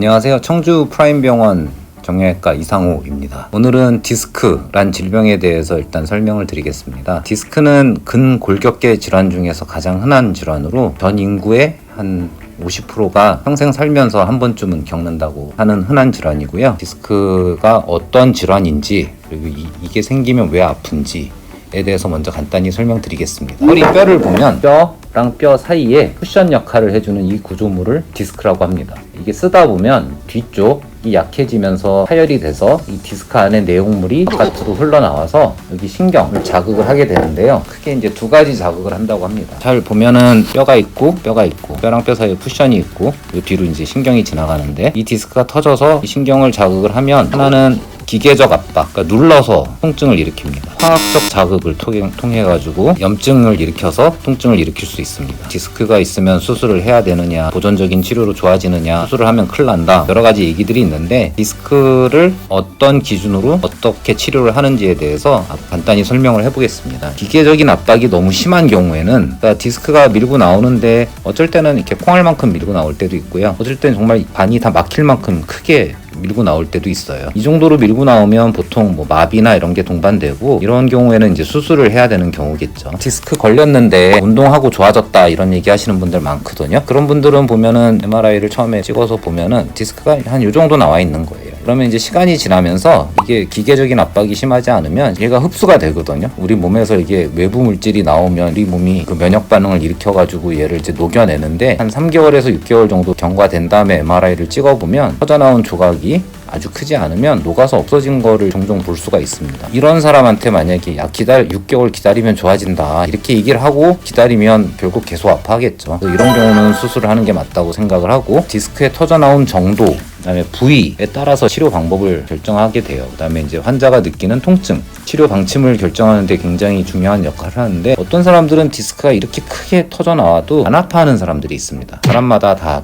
안녕하세요. 청주 프라임병원 정형외과 이상호입니다. 오늘은 디스크란 질병에 대해서 일단 설명을 드리겠습니다. 디스크는 근골격계 질환 중에서 가장 흔한 질환으로 전 인구의 한 50%가 평생 살면서 한 번쯤은 겪는다고 하는 흔한 질환이고요. 디스크가 어떤 질환인지, 그리고 이게 생기면 왜 아픈지에 대해서 먼저 간단히 설명드리겠습니다. 허리 뼈를 보면 뼈랑 뼈 사이에 쿠션 역할을 해주는 이 구조물을 디스크라고 합니다. 이게 쓰다 보면 뒤쪽이 약해지면서 파열이 돼서 이 디스크 안에 내용물이 바깥으로 흘러나와서 여기 신경을 자극을 하게 되는데요. 크게 이제 두 가지 자극을 한다고 합니다. 잘 보면은 뼈가 있고 뼈랑 뼈 사이에 쿠션이 있고 이 뒤로 이제 신경이 지나가는데, 이 디스크가 터져서 이 신경을 자극을 하면 하나는 기계적 압박, 그러니까 눌러서 통증을 일으킵니다. 화학적 자극을 통해 가지고 염증을 일으켜서 통증을 일으킬 수 있습니다. 디스크가 있으면 수술을 해야 되느냐, 보존적인 치료로 좋아지느냐, 수술을 하면 큰일 난다, 여러 가지 얘기들이 있는데, 디스크를 어떤 기준으로 어떻게 치료를 하는지에 대해서 간단히 설명을 해보겠습니다. 기계적인 압박이 너무 심한 경우에는, 그러니까 디스크가 밀고 나오는데 어쩔 때는 이렇게 콩알만큼 밀고 나올 때도 있고요, 어쩔 때는 정말 반이 다 막힐 만큼 크게 밀고 나올 때도 있어요. 이 정도로 밀고 나오면 보통 마비나 이런 게 동반되고, 이런 경우에는 이제 수술을 해야 되는 경우겠죠. 디스크 걸렸는데 운동하고 좋아졌다 이런 얘기 하시는 분들 많거든요. 그런 분들은 보면은 MRI를 처음에 찍어서 보면은 디스크가 한 요 정도 나와 있는 거예요. 그러면 이제 시간이 지나면서 이게 기계적인 압박이 심하지 않으면 얘가 흡수가 되거든요. 우리 몸에서 이게 외부 물질이 나오면 우리 몸이 그 면역 반응을 일으켜가지고 얘를 이제 녹여내는데, 한 3개월에서 6개월 정도 경과된 다음에 MRI를 찍어보면 터져나온 조각이 아주 크지 않으면 녹아서 없어진 거를 종종 볼 수가 있습니다. 이런 사람한테 만약에 6개월 기다리면 좋아진다 이렇게 얘기를 하고 기다리면 결국 계속 아파하겠죠. 이런 경우는 수술을 하는 게 맞다고 생각을 하고, 디스크에 터져나온 정도, 그다음에 부위에 따라서 치료 방법을 결정하게 돼요. 그다음에 이제 환자가 느끼는 통증, 치료 방침을 결정하는 데 굉장히 중요한 역할을 하는데, 어떤 사람들은 디스크가 이렇게 크게 터져 나와도 안 아파하는 사람들이 있습니다. 사람마다 다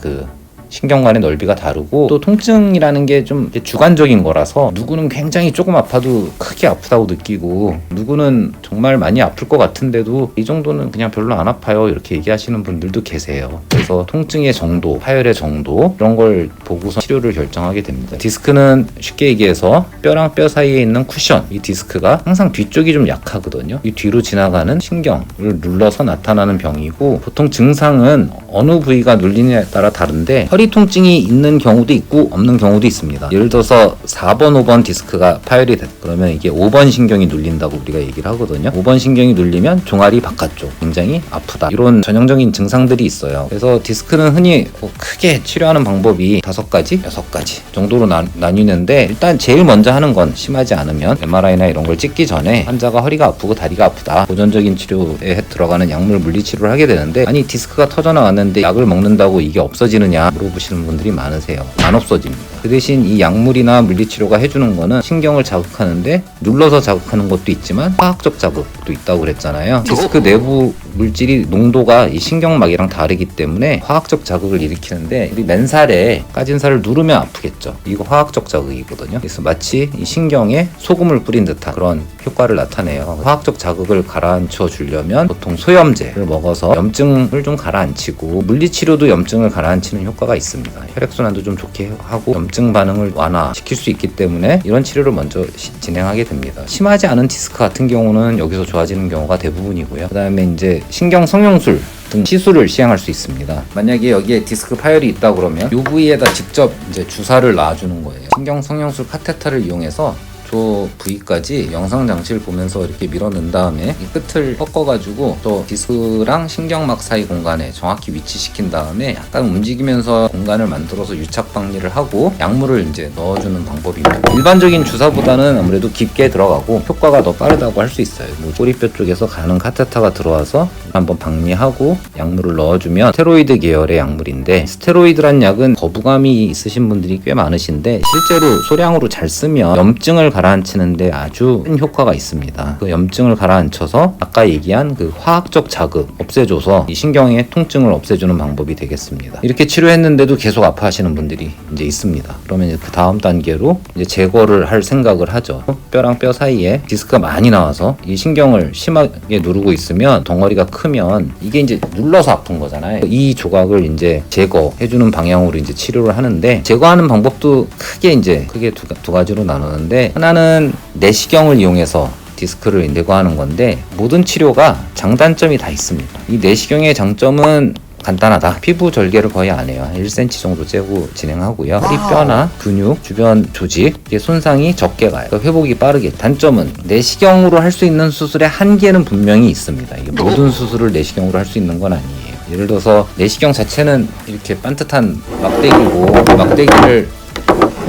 신경관의 넓이가 다르고, 또 통증이라는 게 좀 주관적인 거라서 누구는 굉장히 조금 아파도 크게 아프다고 느끼고, 누구는 정말 많이 아플 것 같은데도 이 정도는 그냥 별로 안 아파요 이렇게 얘기하시는 분들도 계세요. 그래서 통증의 정도, 파열의 정도, 이런 걸 보고서 치료를 결정하게 됩니다. 디스크는 쉽게 얘기해서 뼈랑 뼈 사이에 있는 쿠션, 이 디스크가 항상 뒤쪽이 좀 약하거든요. 이 뒤로 지나가는 신경을 눌러서 나타나는 병이고, 보통 증상은 어느 부위가 눌리느냐에 따라 다른데 허리 통증이 있는 경우도 있고 없는 경우도 있습니다. 예를 들어서 4번, 5번 디스크가 파열이 됐다 그러면 이게 5번 신경이 눌린다고 우리가 얘기를 하거든요. 5번 신경이 눌리면 종아리 바깥쪽 굉장히 아프다, 이런 전형적인 증상들이 있어요. 그래서 디스크는 흔히 크게 치료하는 방법이 5가지, 6가지 정도로 나뉘는데, 일단 제일 먼저 하는 건 심하지 않으면 MRI나 이런 걸 찍기 전에 환자가 허리가 아프고 다리가 아프다, 보존적인 치료에 들어가는 약물 물리치료를 하게 되는데, 아니 디스크가 터져 나왔는데 약을 먹는다고 이게 없어지느냐 물어보시는 분들이 많으세요. 안 없어집니다. 그 대신 이 약물이나 물리치료가 해주는 거는 신경을 자극하는데, 눌러서 자극하는 것도 있지만 화학적 자극도 있다고 그랬잖아요. 디스크 내부 물질이 농도가 이 신경막이랑 다르기 때문에 화학적 자극을 일으키는데, 우리 맨살에 까진 살을 누르면 아프겠죠. 이거 화학적 자극이거든요. 그래서 마치 이 신경에 소금을 뿌린 듯한 그런 효과를 나타내요. 화학적 자극을 가라앉혀 주려면 보통 소염제를 먹어서 염증을 좀 가라앉히고, 물리치료도 염증을 가라앉히는 효과가 있습니다. 혈액순환도 좀 좋게 하고 염증 반응을 완화시킬 수 있기 때문에 이런 치료를 먼저 진행하게 됩니다. 심하지 않은 디스크 같은 경우는 여기서 좋아지는 경우가 대부분이고요. 그 다음에 이제 신경 성형술 등 시술을 시행할 수 있습니다. 만약에 여기에 디스크 파열이 있다 그러면 이 부위에다 직접 이제 주사를 놔주는 거예요. 신경 성형술 카테터를 이용해서 저 부위까지 영상 장치를 보면서 이렇게 밀어넣은 다음에 이 끝을 꺾어가지고 또 디스크랑 신경막 사이 공간에 정확히 위치시킨 다음에 약간 움직이면서 공간을 만들어서 유착 박리를 하고 약물을 이제 넣어주는 방법입니다. 일반적인 주사보다는 아무래도 깊게 들어가고 효과가 더 빠르다고 할 수 있어요. 꼬리뼈 쪽에서 가는 카테터가 들어와서 한번 박리하고 약물을 넣어주면 스테로이드 계열의 약물인데, 스테로이드란 약은 거부감이 있으신 분들이 꽤 많으신데 실제로 소량으로 잘 쓰면 염증을 가라앉히는데 아주 큰 효과가 있습니다. 그 염증을 가라앉혀서 아까 얘기한 그 화학적 자극 없애줘서 이 신경의 통증을 없애주는 방법이 되겠습니다. 이렇게 치료했는데도 계속 아파하시는 분들이 이제 있습니다. 그러면 이제 그 다음 단계로 이제 제거를 할 생각을 하죠. 뼈랑 뼈 사이에 디스크가 많이 나와서 이 신경을 심하게 누르고 있으면 덩어리가 크면 이게 이제 눌러서 아픈 거잖아요. 이 조각을 이제 제거해주는 방향으로 이제 치료를 하는데, 제거하는 방법도 크게 두 가지로 나누는데, 하나는 내시경을 이용해서 디스크를 제거하는 건데, 모든 치료가 장단점이 다 있습니다. 이 내시경의 장점은 간단하다. 피부 절개를 거의 안 해요. 1cm 정도 째고 진행하고요. 허리 뼈나 근육, 주변 조직 손상이 적게 가요. 회복이 빠르게. 단점은 내시경으로 할 수 있는 수술의 한계는 분명히 있습니다. 이게 모든 수술을 내시경으로 할 수 있는 건 아니에요. 예를 들어서 내시경 자체는 이렇게 반듯한 막대기고, 막대기를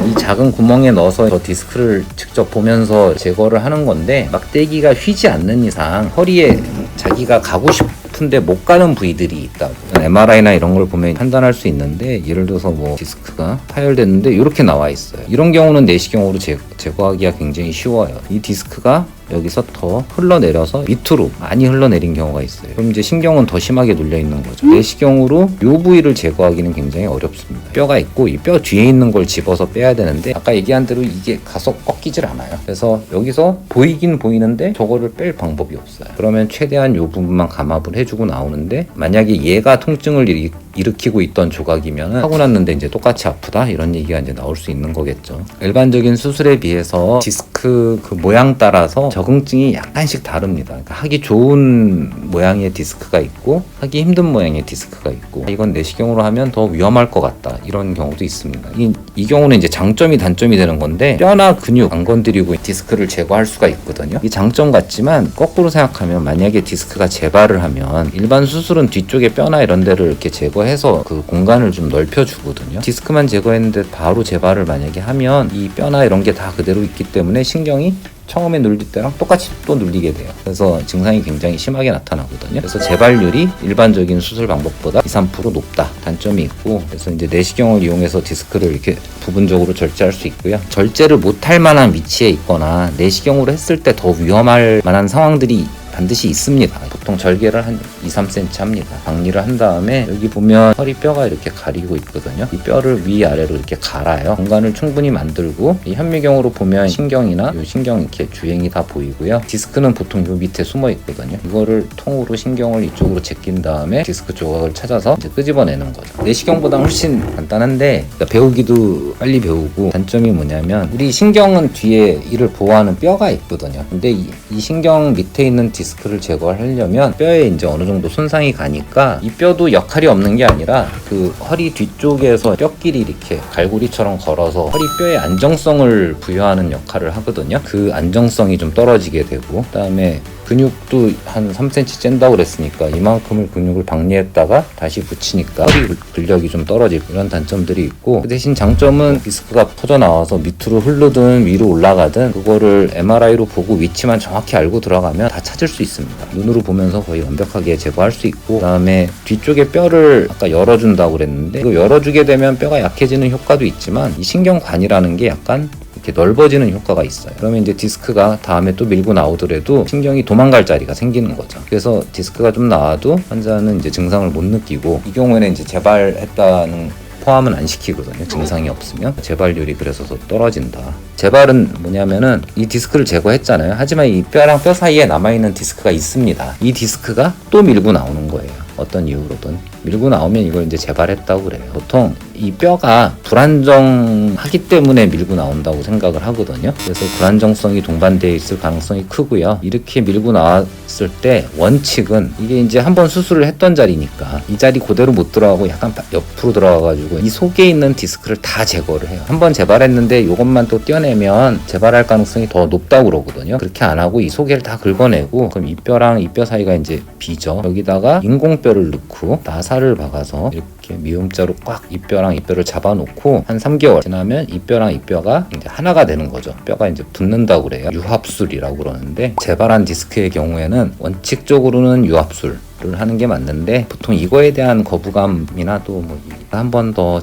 이 작은 구멍에 넣어서 저 디스크를 직접 보면서 제거를 하는 건데, 막대기가 휘지 않는 이상 허리에 자기가 가고 싶은데 못 가는 부위들이 있다고 MRI나 이런 걸 보면 판단할 수 있는데, 예를 들어서 뭐 디스크가 파열됐는데 이렇게 나와 있어요. 이런 경우는 내시경으로 제거하기가 굉장히 쉬워요. 이 디스크가 여기서 더 흘러내려서 밑으로 많이 흘러내린 경우가 있어요. 그럼 이제 신경은 더 심하게 눌려 있는 거죠. 내시경으로 이 부위를 제거하기는 굉장히 어렵습니다. 뼈가 있고 이 뼈 뒤에 있는 걸 집어서 빼야 되는데, 아까 얘기한 대로 이게 가서 꺾이질 않아요. 그래서 여기서 보이긴 보이는데 저거를 뺄 방법이 없어요. 그러면 최대한 이 부분만 감압을 해주고 나오는데, 만약에 얘가 통증을 일으키고 있던 조각이면 하고 났는데 이제 똑같이 아프다, 이런 얘기가 이제 나올 수 있는 거겠죠. 일반적인 수술에 비해서 디스크 그 모양 따라서 적응증이 약간씩 다릅니다. 그러니까 하기 좋은 모양의 디스크가 있고 하기 힘든 모양의 디스크가 있고, 이건 내시경으로 하면 더 위험할 것 같다, 이런 경우도 있습니다. 이 경우는 이제 장점이 단점이 되는 건데, 뼈나 근육 안 건드리고 디스크를 제거할 수가 있거든요. 이 장점 같지만 거꾸로 생각하면, 만약에 디스크가 재발을 하면 일반 수술은 뒤쪽에 뼈나 이런 데를 이렇게 제거해서 그 공간을 좀 넓혀주거든요. 디스크만 제거했는데 바로 재발을 만약에 하면 이 뼈나 이런 게 다 그대로 있기 때문에 신경이 처음에 눌릴 때랑 똑같이 또 눌리게 돼요. 그래서 증상이 굉장히 심하게 나타나거든요. 그래서 재발률이 일반적인 수술 방법보다 2~3% 높다, 단점이 있고, 그래서 이제 내시경을 이용해서 디스크를 이렇게 부분적으로 절제할 수 있고요. 절제를 못할 만한 위치에 있거나 내시경으로 했을 때 더 위험할 만한 상황들이 반드시 있습니다. 보통 절개를 한 2~3cm 합니다. 박리를 한 다음에 여기 보면 허리뼈가 이렇게 가리고 있거든요. 이 뼈를 위아래로 이렇게 갈아요. 공간을 충분히 만들고, 이 현미경으로 보면 신경이나 이 신경 이렇게 주행이 다 보이고요. 디스크는 보통 요 밑에 숨어 있거든요. 이거를 통으로 신경을 이쪽으로 제낀 다음에 디스크 조각을 찾아서 이제 끄집어내는 거죠. 내시경보다 훨씬 간단한데, 그러니까 배우기도 빨리 배우고, 단점이 뭐냐면 우리 신경은 뒤에 이를 보호하는 뼈가 있거든요. 근데 이 신경 밑에 있는 디스크를 제거하려면 뼈에 이제 어느 정도 손상이 가니까, 이 뼈도 역할이 없는 게 아니라 그 허리 뒤쪽에서 뼈끼리 이렇게 갈고리처럼 걸어서 허리 뼈의 안정성을 부여하는 역할을 하거든요. 그 안정성이 좀 떨어지게 되고, 그다음에 근육도 한 3cm 짠다고 그랬으니까 이만큼을 근육을 박리했다가 다시 붙이니까 허리 근력이 좀 떨어지고, 이런 단점들이 있고, 그 대신 장점은 디스크가 퍼져나와서 밑으로 흐르든 위로 올라가든 그거를 MRI로 보고 위치만 정확히 알고 들어가면 다 찾을 수 있습니다. 눈으로 보면서 거의 완벽하게 제거할 수 있고, 그 다음에 뒤쪽에 뼈를 아까 열어준다고 그랬는데, 이거 열어주게 되면 뼈가 약해지는 효과도 있지만 이 신경관이라는 게 약간 이렇게 넓어지는 효과가 있어요. 그러면 이제 디스크가 다음에 또 밀고 나오더라도 신경이 도망갈 자리가 생기는 거죠. 그래서 디스크가 좀 나와도 환자는 이제 증상을 못 느끼고, 이 경우에는 이제 재발했다는 포함은 안 시키거든요. 증상이 없으면. 재발률이 그래서 더 떨어진다. 재발은 뭐냐면은 이 디스크를 제거했잖아요. 하지만 이 뼈랑 뼈 사이에 남아있는 디스크가 있습니다. 이 디스크가 또 밀고 나오는 거예요. 어떤 이유로든 밀고 나오면 이걸 이제 재발했다고 그래요. 보통 이 뼈가 불안정하기 때문에 밀고 나온다고 생각을 하거든요. 그래서 불안정성이 동반되어 있을 가능성이 크고요. 이렇게 밀고 나왔을 때 원칙은, 이게 이제 한번 수술을 했던 자리니까 이 자리 그대로 못 들어가고 약간 옆으로 들어가가지고 이 속에 있는 디스크를 다 제거를 해요. 한번 재발했는데 이것만 또 떼어내면 재발할 가능성이 더 높다고 그러거든요. 그렇게 안 하고 이 속에를 다 긁어내고, 그럼 이 뼈랑 이 뼈 사이가 이제 비죠. 여기다가 인공뼈를 넣고 나사를 박아서 이렇게 미음자로 꽉 이 뼈랑 이 뼈를 잡아놓고 한 3개월 지나면 이 뼈랑 이 뼈가 이제 하나가 되는 거죠. 뼈가 이제 붙는다고 그래요. 유합술이라고 그러는데, 재발한 디스크의 경우에는 원칙적으로는 유합술 를 하는 게 맞는데, 보통 이거에 대한 거부감이나 또 뭐 한 번 더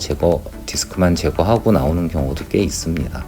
디스크만 제거하고 나오는 경우도 꽤 있습니다.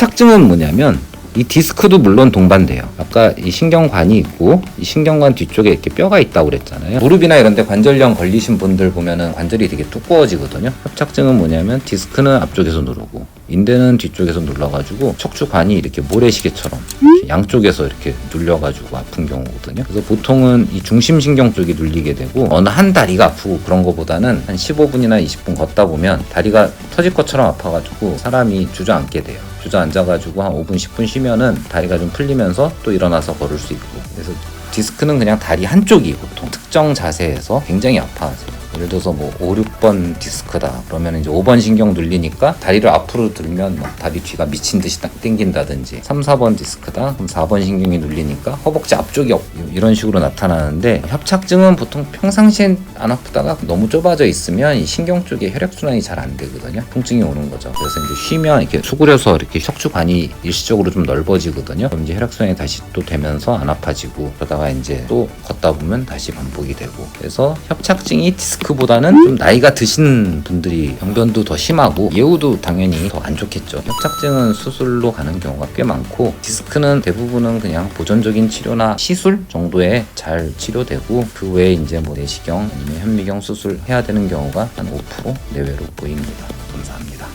협착증은 뭐냐면 이 디스크도 물론 동반돼요. 아까 이 신경관이 있고 이 신경관 뒤쪽에 이렇게 뼈가 있다고 그랬잖아요. 무릎이나 이런 데 관절염 걸리신 분들 보면은 관절이 되게 두꺼워지거든요. 협착증은 뭐냐면 디스크는 앞쪽에서 누르고 인대는 뒤쪽에서 눌러가지고 척추관이 이렇게 모래시계처럼 이렇게 양쪽에서 이렇게 눌려가지고 아픈 경우거든요. 그래서 보통은 이 중심신경 쪽이 눌리게 되고 어느 한 다리가 아프고 그런 거보다는 한 15분이나 20분 걷다 보면 다리가 터질 것처럼 아파가지고 사람이 주저앉게 돼요. 주저앉아가지고 한 5분 10분 쉬면은 다리가 좀 풀리면서 또 일어나서 걸을 수 있고. 그래서 디스크는 그냥 다리 한쪽이 보통 특정 자세에서 굉장히 아파하세요. 예를 들어서 뭐 5, 6번 디스크다 그러면 이제 5번 신경 눌리니까 다리를 앞으로 들면 막 다리 뒤가 미친 듯이 딱 당긴다든지 3, 4번 디스크다 그럼 4번 신경이 눌리니까 허벅지 앞쪽이 이런 식으로 나타나는데 협착증은 보통 평상시엔 안 아프다가 너무 좁아져 있으면 이 신경 쪽에 혈액순환이 잘 안 되거든요. 통증이 오는 거죠. 그래서 이제 쉬면 이렇게 수그려서 이렇게 척추관이 일시적으로 좀 넓어지거든요. 그럼 이제 혈액순환이 다시 또 되면서 안 아파지고 그러다가 이제 또 걷다 보면 다시 반복이 되고. 그래서 협착증이 디스크보다는 좀 나이가 드신 분들이 병변도 더 심하고 예후도 당연히 더 안 좋겠죠. 협착증은 수술로 가는 경우가 꽤 많고 디스크는 대부분은 그냥 보존적인 치료나 시술 정도에 잘 치료되고 그 외에 이제 뭐 내시경 아니면 현미경 수술 해야 되는 경우가 한 5% 내외로 보입니다. 감사합니다.